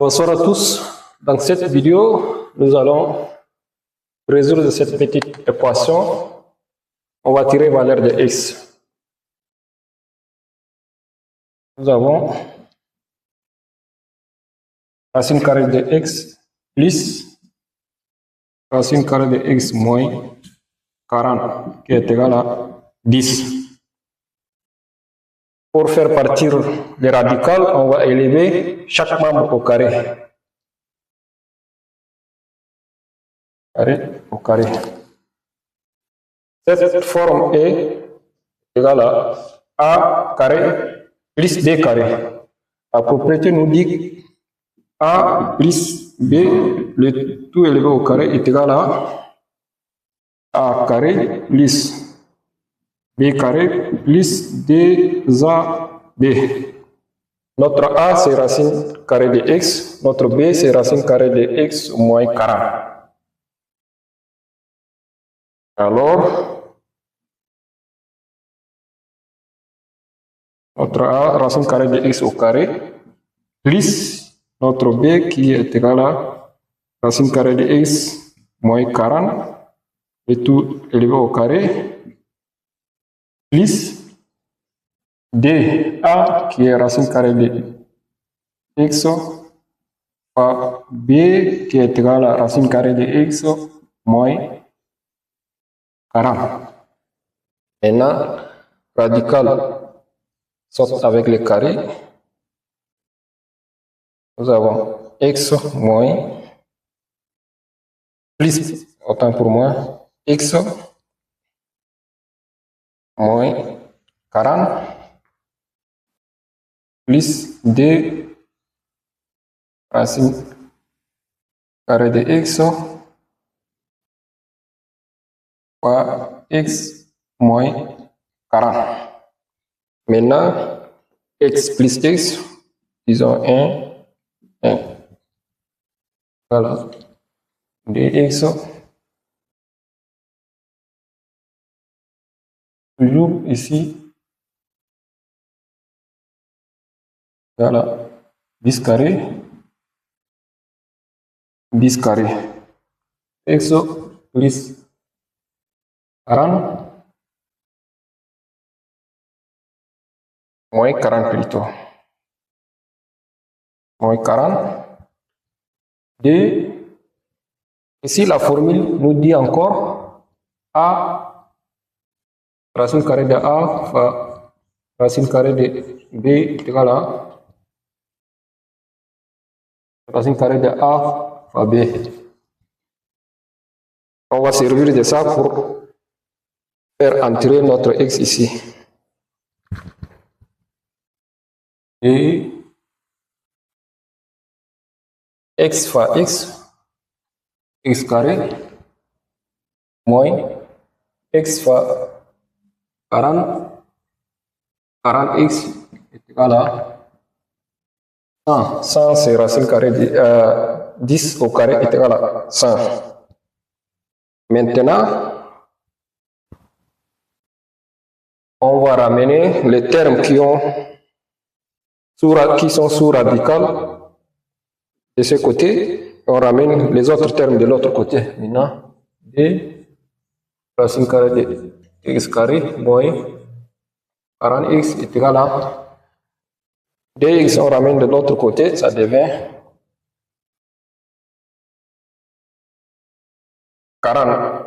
Bonsoir à tous. Dans cette vidéo, nous allons résoudre cette petite équation. On va tirer valeur de x. Nous avons racine carrée de x plus racine carrée de x moins 40 qui est égal à 10. Pour faire partir les radicales, on va élever chaque membre au carré. Cette forme est égale à a carré plus b carré. La propriété nous dit que a plus b, le tout élevé au carré est égal à a carré plus b carré plus 2ab. Notre a c'est racine carrée de x, notre b c'est racine carrée de x moins 40. Alors, notre a, racine carrée de x au carré, plus notre b qui est égal à racine carrée de x moins 40, le tout élevé au carré, plus dA qui est racine carrée de x fois b qui est égal à racine carrée de x moins 40. Maintenant, radical saute avec le carré. Nous avons x moins plus, autant pour moi, x moins 40 plus 2 racine carrée de x fois x moins 40. Maintenant, x plus x, disons 1, 1. Voilà. Dx, toujours ici, voilà, 10 carré, 10 carré, x plus 40, moins 40 plutôt, moins 40, d. Ici, la formule nous dit encore a, racine carrée de a fois racine carrée de b est égal à racine carrée de a fois b. On va servir de ça pour faire entrer notre x ici. Et x fois x carré moins x fois 40, 40x est égal à 100. 100 c'est racine carrée de 10 au carré est égal à 100. Maintenant, on va ramener les termes qui sont sous radical de ce côté. On ramène les autres termes de l'autre côté. Maintenant, d racine carrée de x carré moins 40x est égal à dx, on ramène de l'autre côté, ça devient 40.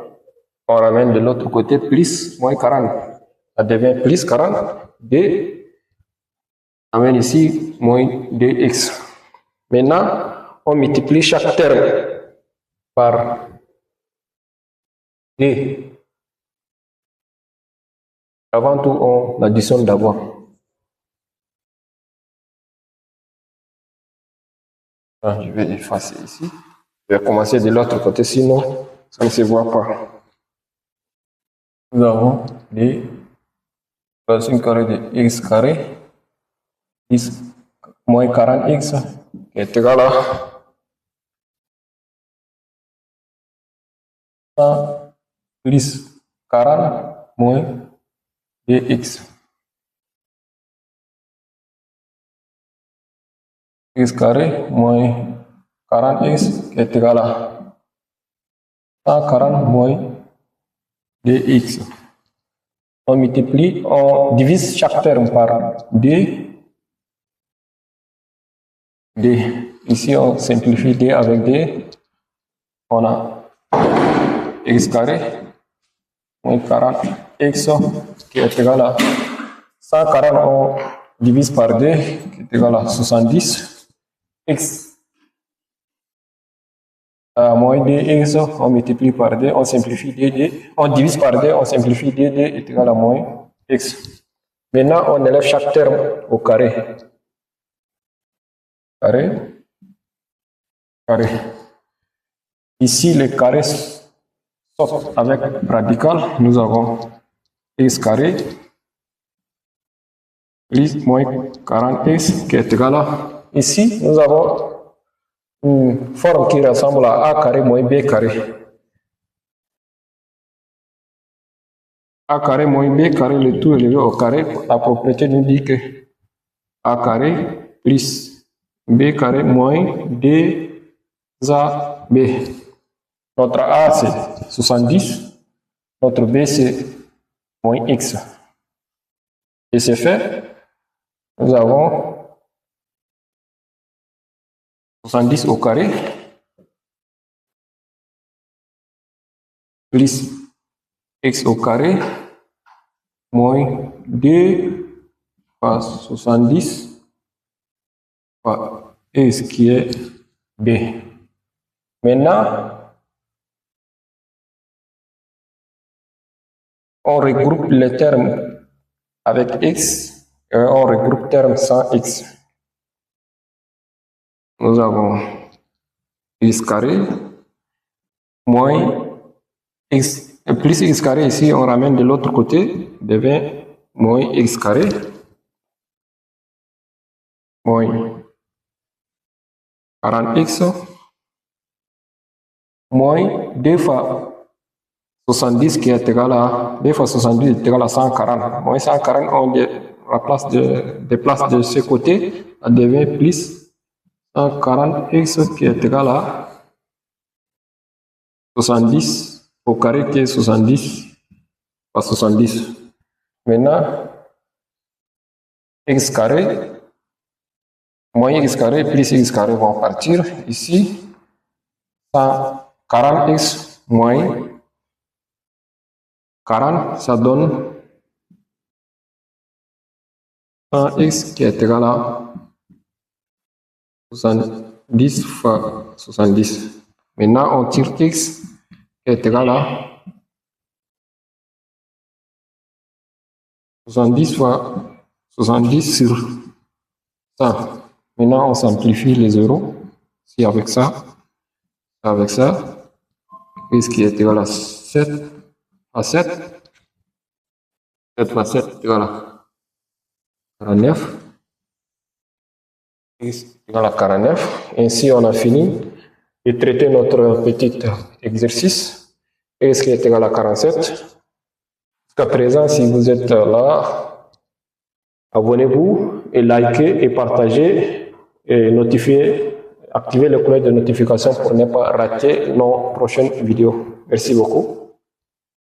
On ramène de l'autre côté plus moins 40. Ça devient plus 40. D, on ramène ici moins dx. Maintenant, on multiplie chaque terme par d. Avant tout, on additionne d'abord. Je vais effacer ici. Je vais commencer de l'autre côté, sinon ça ne se voit pas. Nous avons d racine carrée de x carré plus moins 40x qui est égal à 100 plus 40 moins dx. x carré moins 40x qui est égal à 140 moins 2x. On multiplie, on divise chaque terme par 2. Ici, on simplifie 2 avec 2. On a x carré moins 40x qui est égal à 140. On divise par 2 qui est égal à 70. X moins 2x, on multiplie par 2, on simplifie 2, on divise par 2, on simplifie 2, est égal à moins x. Maintenant, on élève chaque terme au carré. Carré. Ici, le carré sort avec radical. Nous avons x carré plus moins 40x qui est égal à... Ici, nous avons une forme qui ressemble à a carré moins b carré. A carré moins b carré, le tout élevé au carré. La propriété nous dit que a carré plus b carré moins 2ab. Notre a c'est 70, notre b c'est moins x. Et c'est fait. Nous avons 70 au carré plus x au carré moins 2 par 70 par x qui est b. Maintenant, on regroupe les termes avec x et on regroupe termes sans x. Nous avons x carré moins x plus x carré. Ici, on ramène de l'autre côté, devient moins x carré moins 40x moins 2 fois 70 qui est égal à 2 fois 70 est égal à 140. Moins 140, on déplace de ce côté, ça devient plus 140x qui est égal à 70 au carré qui est 70 par 70. Maintenant, x carré moins x carré plus x carré vont partir. Ici, 140x moins 40, ça donne 100x qui est égal à 70 fois 70. Maintenant, on tire x qui est égal à 70 fois 70 sur 100. Maintenant, on simplifie les zéros. Si avec ça, x qui est égal à 7 à 7. 7 fois 7 est égal à 49. X égale à 49. Ainsi, on a fini de traiter notre petit exercice. X qui est égal à 47. Jusqu'à présent, si vous êtes là, abonnez-vous et likez et partagez et notifiez, activez le cloche de notification pour ne pas rater nos prochaines vidéos. Merci beaucoup.